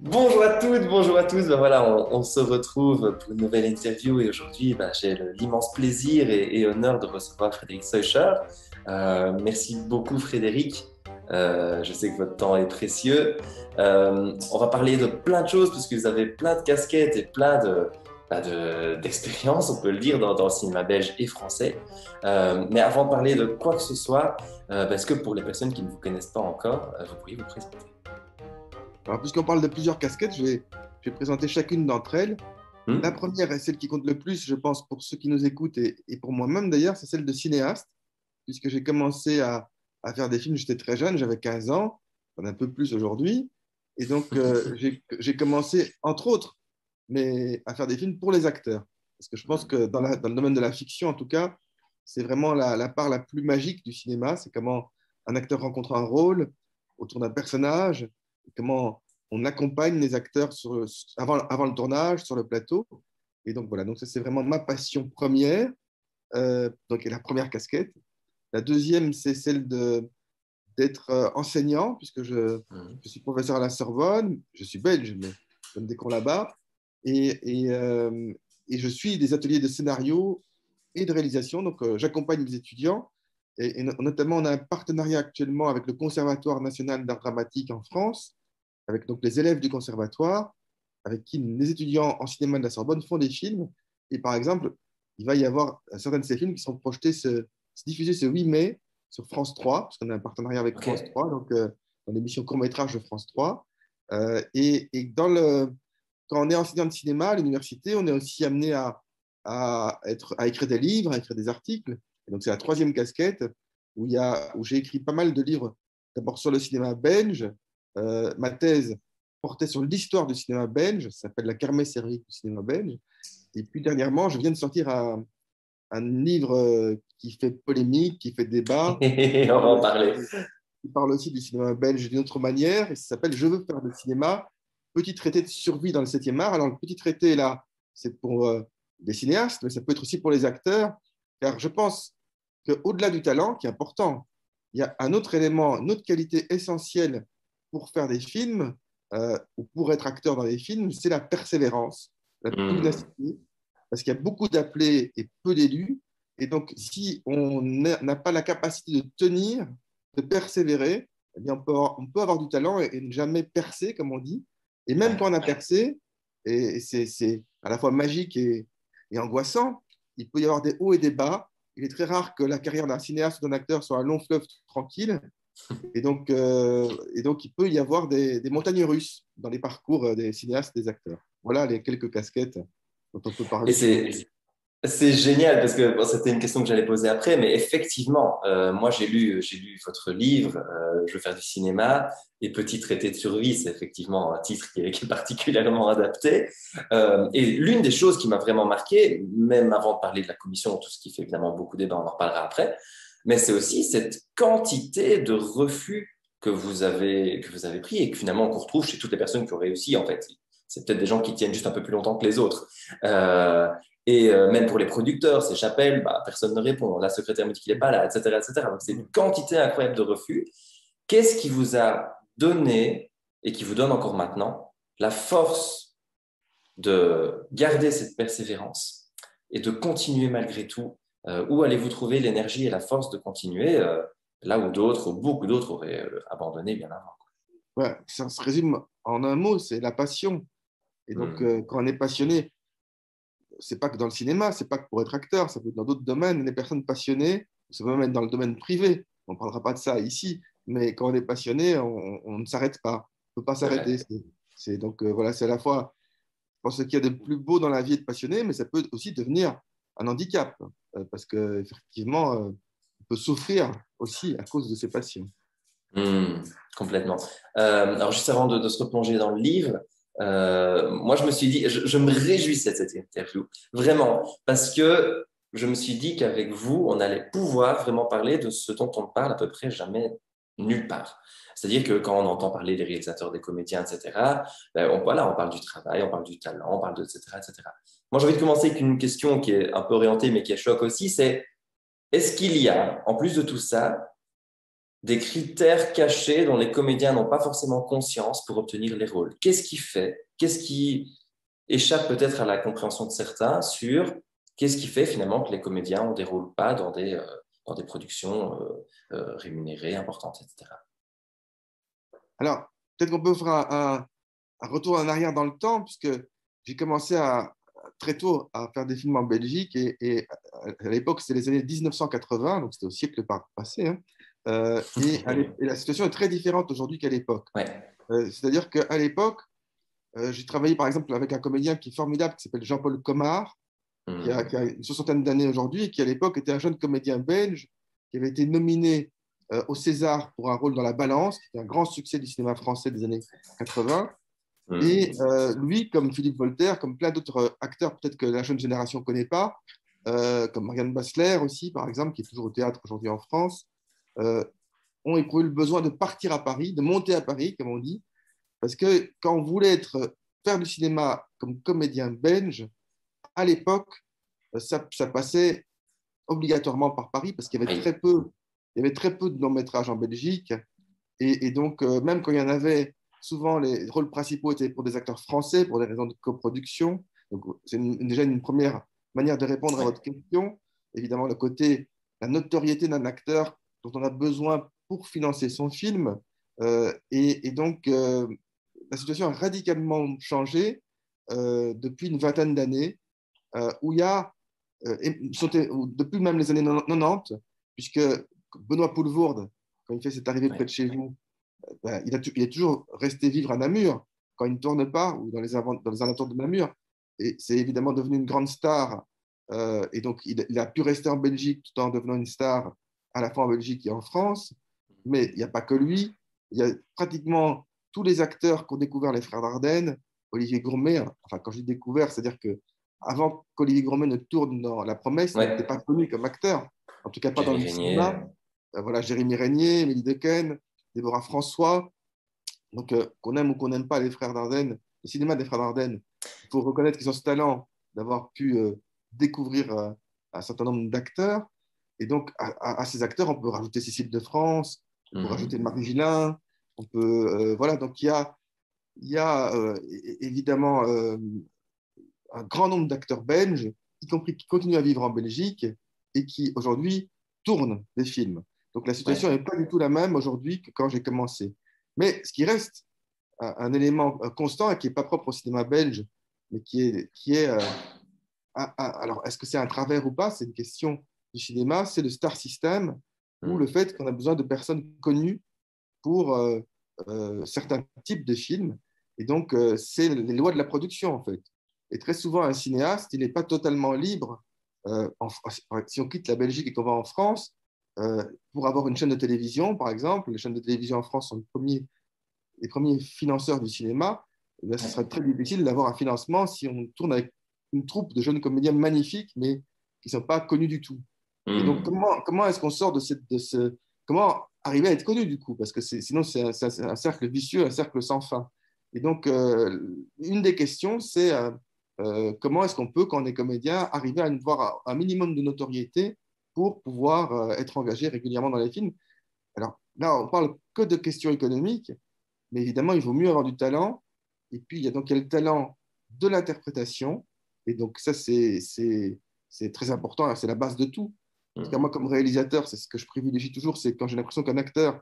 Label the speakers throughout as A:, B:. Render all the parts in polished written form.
A: Bonjour à toutes, bonjour à tous. Ben voilà, on se retrouve pour une nouvelle interview et aujourd'hui, j'ai l'immense plaisir et honneur de recevoir Frédéric Seuscher. Merci beaucoup, Frédéric. Je sais que votre temps est précieux. On va parler de plein de choses parce que vous avez plein de casquettes et plein d'expériences, on peut le dire, dans le cinéma belge et français. Mais avant de parler de quoi que ce soit, est-ce que pour les personnes qui ne vous connaissent pas encore, vous pourriez vous présenter?
B: Alors, puisqu'on parle de plusieurs casquettes, je vais présenter chacune d'entre elles. La
A: Hmm.
B: première est celle qui compte le plus, je pense, pour ceux qui nous écoutent et pour moi-même d'ailleurs, c'est celle de cinéaste, puisque j'ai commencé à faire des films, j'étais très jeune, j'avais 15 ans, j'en ai un peu plus aujourd'hui. Et donc, j'ai commencé, entre autres, à faire des films pour les acteurs. Parce que je pense que dans le domaine de la fiction, en tout cas, c'est vraiment la part la plus magique du cinéma. C'est comment un acteur rencontre un rôle autour d'un personnage, comment on accompagne les acteurs avant le tournage, sur le plateau. Et donc voilà, donc ça c'est vraiment ma passion première, donc et la première casquette. La deuxième, c'est celle d'être enseignant, puisque
A: Hmm.
B: je suis professeur à la Sorbonne, je suis belge, mais je donne des cours là-bas, et je suis des ateliers de scénario et de réalisation, donc j'accompagne les étudiants, notamment on a un partenariat actuellement avec le Conservatoire national d'art dramatique en France, avec donc les élèves du conservatoire, avec qui les étudiants en cinéma de la Sorbonne font des films. Et par exemple, il va y avoir certains de ces films qui sont projetés, se diffusés ce 8 mai sur France 3, parce qu'on a un partenariat avec
A: Ok.
B: France 3, donc dans l'émission court-métrage de France 3. Et quand on est enseignant de cinéma à l'université, on est aussi amené à écrire des livres, à écrire des articles. Et donc c'est la troisième casquette où j'ai écrit pas mal de livres, d'abord sur le cinéma belge. Ma thèse portait sur l'histoire du cinéma belge, ça s'appelle La kermesse héroïque du cinéma belge. Et puis dernièrement, je viens de sortir un livre qui fait polémique, qui fait débat,
A: On
B: qui
A: va
B: parle
A: en
B: aussi,
A: parler.
B: qui parle aussi du cinéma belge d'une autre manière, et ça s'appelle Je veux faire le cinéma, petit traité de survie dans le 7e art. Alors le petit traité, là, c'est pour les cinéastes, mais ça peut être aussi pour les acteurs, car je pense qu'au-delà du talent, qui est important, il y a un autre élément, une autre qualité essentielle pour faire des films, ou pour être acteur dans des films, c'est la persévérance, la
A: Hmm.
B: pugnacité, parce qu'il y a beaucoup d'appelés et peu d'élus. Et donc, si on n'a pas la capacité de tenir, de persévérer, eh bien on peut avoir du talent et ne jamais percer, comme on dit. Et même
A: Ouais.
B: quand on a percé, et c'est à la fois magique et angoissant, il peut y avoir des hauts et des bas. Il est très rare que la carrière d'un cinéaste ou d'un acteur soit un long fleuve tranquille. Et donc, il peut y avoir des montagnes russes dans les parcours des cinéastes, des acteurs. Voilà les quelques casquettes dont on peut
A: Et
B: parler si vous
A: c'est
B: voulez.
A: c'est génial parce que bon, c'était une question que j'allais poser après, mais effectivement, moi j'ai lu votre livre, Je veux faire du cinéma et Petit traité de survie, c'est effectivement un titre qui est particulièrement adapté. Et l'une des choses qui m'a vraiment marqué, même avant de parler de la commission, tout ce qui fait évidemment beaucoup débat, on en reparlera après, mais c'est aussi cette quantité de refus que vous avez pris et que finalement qu'on retrouve chez toutes les personnes qui ont réussi en fait. C'est peut-être des gens qui tiennent juste un peu plus longtemps que les autres. Euh, et même pour les producteurs, c'est j'appelle, personne ne répond, la secrétaire me dit qu'il n'est pas là, etc., etc. Donc c'est une quantité incroyable de refus. Qu'est-ce qui vous a donné et qui vous donne encore maintenant la force de garder cette persévérance et de continuer malgré tout? Où allez-vous trouver l'énergie et la force de continuer là où d'autres, ou beaucoup d'autres auraient abandonné bien avant?
B: Ouais, ça se résume en un mot, c'est la passion. Et donc,
A: Hmm.
B: quand on est passionné, c'est pas que dans le cinéma, c'est pas que pour être acteur, ça peut être dans d'autres domaines. Les personnes passionnées, ça peut même être dans le domaine privé. On ne parlera pas de ça ici, mais quand on est passionné, on ne s'arrête pas. On ne peut pas
A: C'est
B: s'arrêter.
A: vrai.
B: Donc, voilà, c'est à la fois, je pense, ce qu'il y a de plus beau dans la vie de passionné, mais ça peut aussi devenir un handicap, parce qu'effectivement, on peut souffrir aussi à cause de ses passions.
A: Hmm, complètement. Alors, juste avant de se replonger dans le livre, moi, je me suis dit, je me réjouissais de cette interview, vraiment, parce que je me suis dit qu'avec vous, on allait pouvoir vraiment parler de ce dont on ne parle à peu près jamais nulle part. C'est-à-dire que quand on entend parler des réalisateurs, des comédiens, etc., voilà, on parle du travail, on parle du talent, on parle de, etc., etc. Moi, j'ai envie de commencer avec une question qui est un peu orientée, mais qui est choc aussi, c'est est-ce qu'il y a, en plus de tout ça, des critères cachés dont les comédiens n'ont pas forcément conscience pour obtenir les rôles. Qu'est-ce qui échappe peut-être à la compréhension de certains sur qu'est-ce qui fait finalement que les comédiens ont des rôles pas dans des productions rémunérées, importantes, etc.
B: Alors, peut-être qu'on peut faire un retour en arrière dans le temps, puisque j'ai commencé très tôt à faire des films en Belgique, et à l'époque, c'était les années 1980, donc c'était au siècle passé, hein. Et la situation est très différente aujourd'hui qu'à l'époque.
A: Ouais.
B: C'est-à-dire qu'à l'époque, j'ai travaillé par exemple avec un comédien qui est formidable, qui s'appelle Jean-Paul Comard, qui a une soixantaine d'années aujourd'hui, et qui à l'époque était un jeune comédien belge qui avait été nominé au César pour un rôle dans La Balance, qui était un grand succès du cinéma français des années 80. Et lui, comme Philippe Voltaire, comme plein d'autres acteurs, peut-être que la jeune génération ne connaît pas, comme Marianne Bassler aussi, par exemple, qui est toujours au théâtre aujourd'hui en France, euh, ont éprouvé le besoin de partir à Paris, de monter à Paris, comme on dit, parce que quand on voulait faire du cinéma comme comédien belge, à l'époque, ça passait obligatoirement par Paris, parce qu'il y avait
A: Oui.
B: il y avait très peu de longs métrages en Belgique. Et donc, même quand il y en avait, souvent les rôles principaux étaient pour des acteurs français, pour des raisons de coproduction. Donc, c'est déjà une première manière de répondre à
A: Ouais.
B: votre question. Évidemment, le côté, la notoriété d'un acteur dont on a besoin pour financer son film. Et donc, la situation a radicalement changé depuis une vingtaine d'années, où il y a, depuis même les années 90, puisque Benoît Poelvoorde, quand il fait cette arrivée près
A: Ouais.
B: de chez vous, ben, il est toujours resté vivre à Namur, quand il ne tourne pas, ou dans les alentours de Namur. Et c'est évidemment devenu une grande star. Et donc, il a pu rester en Belgique tout en devenant une star à la fois en Belgique et en France. Mais il n'y a pas que lui. Il y a pratiquement tous les acteurs qui ont découvert les Frères Dardenne, Olivier Gourmet. Enfin, quand j'ai découvert, c'est-à-dire que avant qu'Olivier Gourmet ne tourne dans La Promesse, il n'était
A: Ouais.
B: pas connu comme acteur, en tout cas pas dans
A: Jérémy
B: le
A: Régnier.
B: cinéma. Voilà, Jérémy Régnier, Émilie Dequesne, Déborah François. Donc, qu'on aime ou qu'on n'aime pas les Frères Dardenne, le cinéma des Frères Dardenne, il faut reconnaître qu'ils ont ce talent d'avoir pu découvrir un certain nombre d'acteurs. Et donc, à ces acteurs, on peut rajouter Cécile de France, on peut rajouter Marie Gillin, on peut, voilà, donc il y a évidemment un grand nombre d'acteurs belges, y compris qui continuent à vivre en Belgique et qui aujourd'hui tournent des films. Donc la situation
A: Ouais.
B: n'est pas du tout la même aujourd'hui que quand j'ai commencé. Mais ce qui reste un élément constant et qui n'est pas propre au cinéma belge, mais qui est alors est-ce que c'est un travers ou pas? C'est une question du cinéma, c'est le star system ou le fait qu'on a besoin de personnes connues pour certains types de films. Et donc, c'est les lois de la production, en fait. Et très souvent, un cinéaste, il n'est pas totalement libre. Si on quitte la Belgique et qu'on va en France, pour avoir une chaîne de télévision, par exemple, les chaînes de télévision en France sont les premiers financeurs du cinéma, eh bien, ce serait très difficile d'avoir un financement si on tourne avec une troupe de jeunes comédiens magnifiques, mais qui ne sont pas connus du tout. Et donc, comment est-ce qu'on sort de ce... Comment arriver à être connu, du coup? Parce que sinon, c'est un cercle vicieux, un cercle sans fin. Et donc, une des questions, c'est comment est-ce qu'on peut, quand on est comédien, arriver à avoir un minimum de notoriété pour pouvoir être engagé régulièrement dans les films. Alors là, on parle que de questions économiques, mais évidemment, il vaut mieux avoir du talent. Et puis, il y a le talent de l'interprétation. Et donc, ça, c'est très important. C'est la base de tout. Parce que moi, comme réalisateur, c'est ce que je privilégie toujours, c'est quand j'ai l'impression qu'un acteur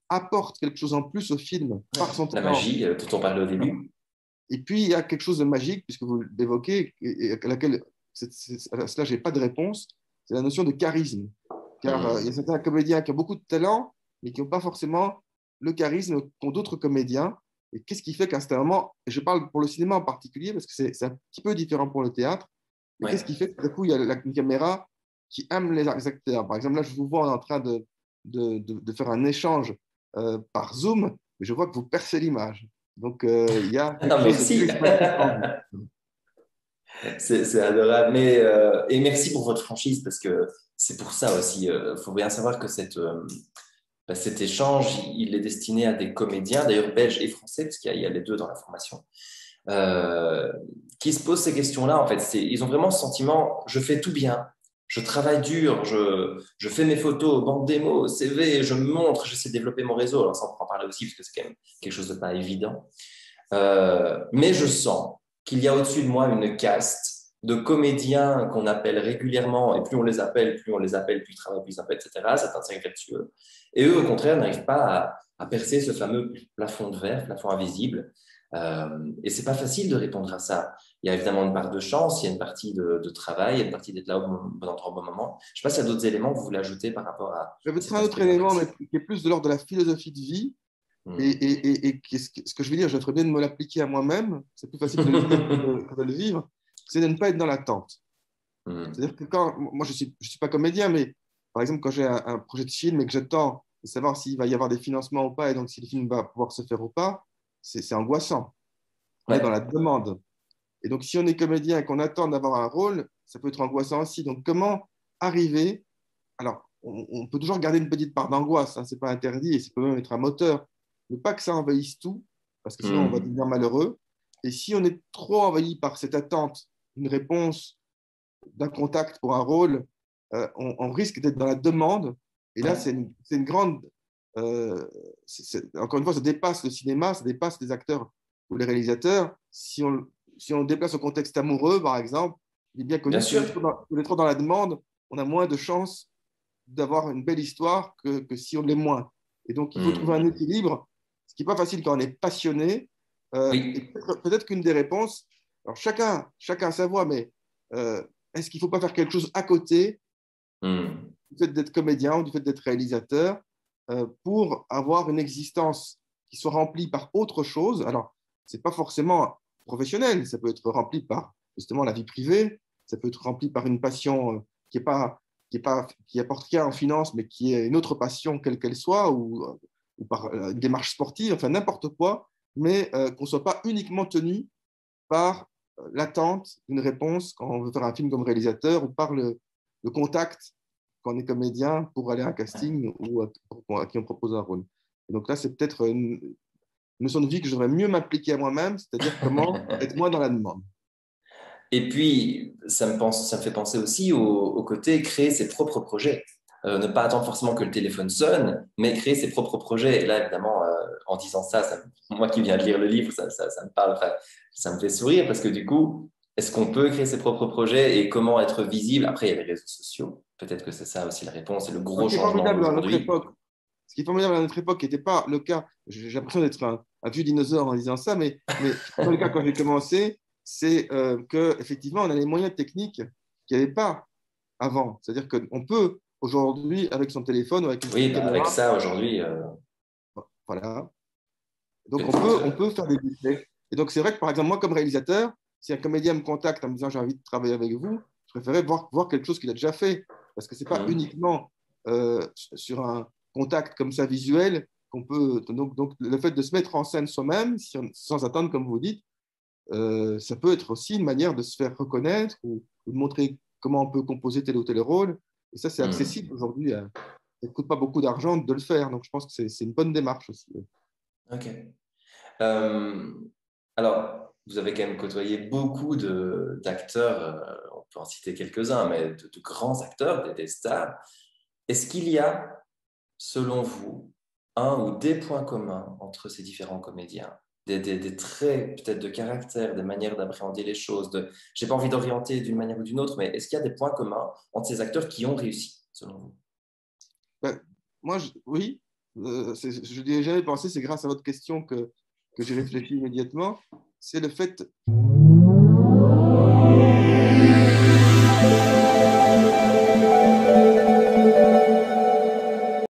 B: apporte quelque chose en plus au film par son
A: La
B: talent.
A: magie dont on parlait au début.
B: Et puis, il y a quelque chose de magique, puisque vous l'évoquez, et à laquelle, à cela, je n'ai pas de réponse, c'est la notion de charisme. Car il y a certains comédiens qui ont beaucoup de talent, mais qui n'ont pas forcément le charisme qu'ont d'autres comédiens. Et qu'est-ce qui fait qu'à un moment, et je parle pour le cinéma en particulier, parce que c'est un petit peu différent pour le théâtre, mais qu'est-ce qui
A: Ouais.
B: fait que du coup, il y a une caméra qui aime les acteurs. Par exemple, là, je vous vois en train de faire un échange par Zoom, mais je vois que vous percez l'image. Donc, il y a quelque
A: Ah,
B: chose de
A: merci.
B: charismatique en vous.
A: C'est adorable. Et merci pour votre franchise parce que c'est pour ça aussi. Il faut bien savoir que cet échange, il est destiné à des comédiens, d'ailleurs belges et français, parce qu'il y a les deux dans la formation, euh, qui se posent ces questions-là. En fait, ils ont vraiment ce sentiment, je fais tout bien, je travaille dur, je fais mes photos, banque démo, CV, je me montre, j'essaie de développer mon réseau. Alors ça, on peut en parler aussi parce que c'est quand même quelque chose de pas évident. Mais je sens qu'il y a au-dessus de moi une caste de comédiens qu'on appelle régulièrement, et plus on les appelle, plus ils travaillent, plus ils appellent, etc. C'est un cercle vertueux. Et eux, au contraire, n'arrivent pas à percer ce fameux plafond de verre, plafond invisible. Et c'est pas facile de répondre à ça. Il y a évidemment une part de chance, il y a une partie de travail, il y a une partie d'être là au bon endroit au bon moment. Je ne sais pas s'il y a d'autres éléments que vous voulez ajouter par rapport à
B: Je vais peut-être
A: cet
B: un autre
A: aspect-là
B: élément, mais
A: précis.
B: qui est plus de l'ordre de la philosophie de vie.
A: Hmm.
B: Ce que je veux dire, je ferais bien de me l'appliquer à moi-même. C'est plus facile de le dire que de le vivre. C'est de ne pas être dans l'attente.
A: Hmm.
B: C'est-à-dire que quand, moi, je suis pas comédien, mais par exemple, quand j'ai un projet de film et que j'attends de savoir s'il va y avoir des financements ou pas, et donc si le film va pouvoir se faire ou pas, c'est angoissant. On est dans la
A: Ouais.
B: demande. Et donc, si on est comédien et qu'on attend d'avoir un rôle, ça peut être angoissant aussi. Donc, comment arriver. Alors, on peut toujours garder une petite part d'angoisse, hein, c'est pas interdit, et ça peut même être un moteur. Ne pas que ça envahisse tout, parce que sinon on va
A: Hmm.
B: devenir malheureux. Et si on est trop envahi par cette attente, une réponse, d'un contact pour un rôle, on risque d'être dans la demande. Et là,
A: Ouais.
B: c'est une grande. Encore une fois, ça dépasse le cinéma, ça dépasse les acteurs ou les réalisateurs. Si on le déplace au contexte amoureux, par exemple, il est bien
A: Bien
B: connu que
A: sûr.
B: si on est trop dans la demande, on a moins de chances d'avoir une belle histoire que si on l'est moins. Et donc, il faut trouver un
A: Hmm.
B: équilibre, ce qui n'est pas facile quand on est passionné. Et
A: Oui.
B: peut-être qu'une des réponses, alors chacun sa voix, mais est-ce qu'il ne faut pas faire quelque chose à côté
A: Hmm.
B: du fait d'être comédien ou du fait d'être réalisateur pour avoir une existence qui soit remplie par autre chose? Alors, ce n'est pas forcément professionnel, ça peut être rempli par justement la vie privée, ça peut être rempli par une passion qui apporte rien en finance, mais qui est une autre passion, quelle qu'elle soit, ou par une démarche sportive, enfin n'importe quoi, mais qu'on ne soit pas uniquement tenu par l'attente d'une réponse quand on veut faire un film comme réalisateur ou par le contact quand on est comédien pour aller à un casting ou à qui on propose un rôle. Et donc là, c'est peut-être une notion de vie que je devrais mieux m'appliquer à moi-même, c'est-à-dire comment être moins dans la demande.
A: Et puis, ça me fait penser aussi au côté créer ses propres projets. Ne pas attendre forcément que le téléphone sonne, mais créer ses propres projets. Et là, évidemment, en disant ça, moi qui viens de lire le livre, ça me parle, enfin, ça me fait sourire parce que du coup, est-ce qu'on peut créer ses propres projets et comment être visible? Après, il y a les réseaux sociaux. Peut-être que c'est ça aussi la réponse et le
B: Ce
A: gros
B: qui est
A: changement
B: formidable à notre
A: d'aujourd'hui.
B: époque, ce qui est formidable à notre époque, qui n'était pas le cas, j'ai l'impression d'être un vieux dinosaure en disant ça, mais qui n'était pas le cas quand j'ai commencé, c'est qu'effectivement, on a les moyens techniques qu'il n'y avait pas avant. C'est-à-dire qu'on peut aujourd'hui, avec son téléphone ou avec une
A: Oui,
B: petite
A: bah, avec
B: caméra,
A: ça, aujourd'hui,
B: voilà. Donc
A: peut-être.
B: on peut faire des essais. Et donc c'est vrai que par exemple, moi comme réalisateur, si un comédien me contacte en me disant j'ai envie de travailler avec vous, je préférerais voir quelque chose qu'il a déjà fait. Parce que ce n'est pas uniquement sur un contact comme ça visuel qu'on peut. Donc le fait de se mettre en scène soi-même, sans attendre, comme vous dites, ça peut être aussi une manière de se faire reconnaître ou de montrer comment on peut composer tel ou tel rôle. Et ça, c'est
A: Hmm.
B: accessible aujourd'hui. Ça ne coûte pas beaucoup d'argent de le faire. Donc je pense que c'est une bonne démarche aussi.
A: Ok. Euh, alors, vous avez quand même côtoyé beaucoup d'acteurs, on peut en citer quelques-uns, mais de grands acteurs, des stars. Est-ce qu'il y a, selon vous, un ou des points communs entre ces différents comédiens? Des traits peut-être de caractère, des manières d'appréhender les choses. Je n'ai pas envie d'orienter d'une manière ou d'une autre, mais est-ce qu'il y a des points communs entre ces acteurs qui ont réussi, selon vous?
B: Ben, moi, oui, je n'y ai jamais pensé, c'est grâce à votre question que j'ai réfléchi immédiatement. C'est le fait